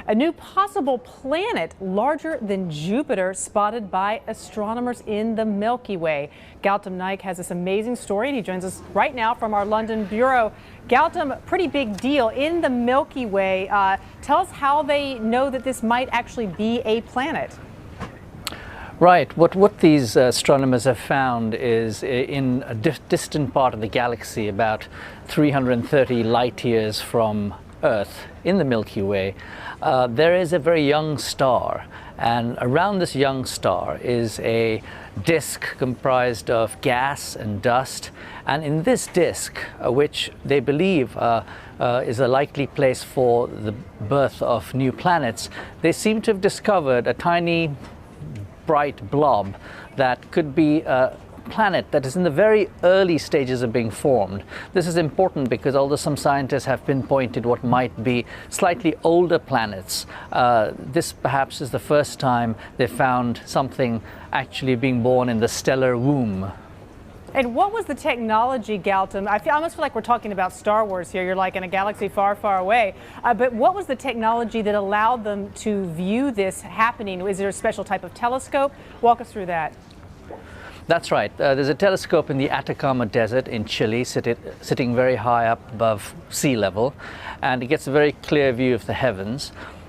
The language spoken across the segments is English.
A new possible planet larger than Jupiter spotted by astronomers in the Milky Way. Gautam Naik has this amazing story, and he joins us right now from our London bureau. Gautam, pretty big deal in the Milky Way. Tell us how they know that this might actually be a planet. Right. What these astronomers have found is in a distant part of the galaxy, about 330 light years from Earth in the Milky Way, there is a very young star, and around this young star is a disk comprised of gas and dust, and in this disk, which they believe is a likely place for the birth of new planets, they seem to have discovered a tiny bright blob that could be a planet that is in the very early stages of being formed. This is important because although some scientists have pinpointed what might be slightly older planets, this perhaps is the first time they found something actually being born in the stellar womb. And what was the technology, Gautam? I almost feel like we're talking about Star Wars here. You're like in a galaxy far, far away. But what was the technology that allowed them to view this happening? Is there a special type of telescope? Walk us through that. That's right. There's a telescope in the Atacama Desert in Chile, sitting very high up above sea level, and it gets a very clear view of the heavens.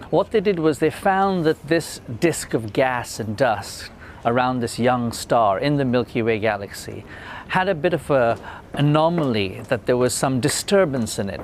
What they did was they found that this disk of gas and dust around this young star in the Milky Way galaxy had a bit of an anomaly, that there was some disturbance in it.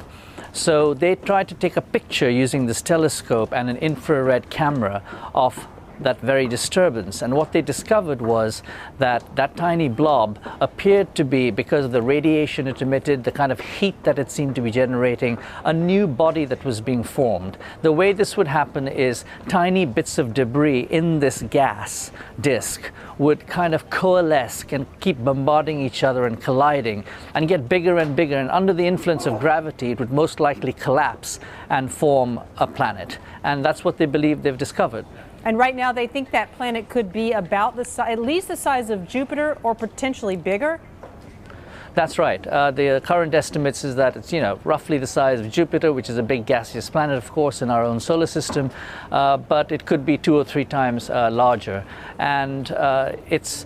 So they tried to take a picture using this telescope and an infrared camera of that very disturbance, and what they discovered was that that tiny blob appeared to be, because of the radiation it emitted, the kind of heat that it seemed to be generating, a new body that was being formed. The way this would happen is tiny bits of debris in this gas disk would kind of coalesce and keep bombarding each other and colliding and get bigger and bigger, and under the influence of gravity it would most likely collapse and form a planet. And that's what they believe they've discovered. And right now they think that planet could be about at least the size of Jupiter, or potentially bigger? That's right. The current estimates is that it's, roughly the size of Jupiter, which is a big gaseous planet, of course, in our own solar system, but it could be 2 or 3 times larger. And it's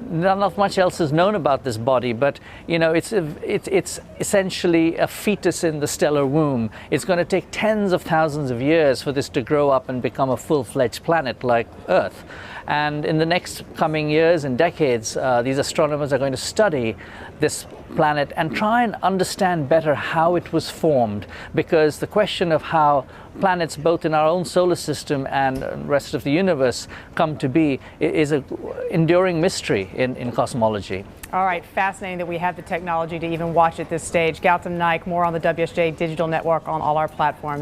not much else is known about this body, but it's essentially a fetus in the stellar womb. It's going to take tens of thousands of years for this to grow up and become a full-fledged planet like Earth. And in the next coming years and decades, these astronomers are going to study this planet and try and understand better how it was formed, because the question of how planets both in our own solar system and the rest of the universe come to be is an enduring mystery in cosmology. All right, fascinating that we have the technology to even watch at this stage. Gautam Naik, more on the WSJ Digital Network on all our platforms.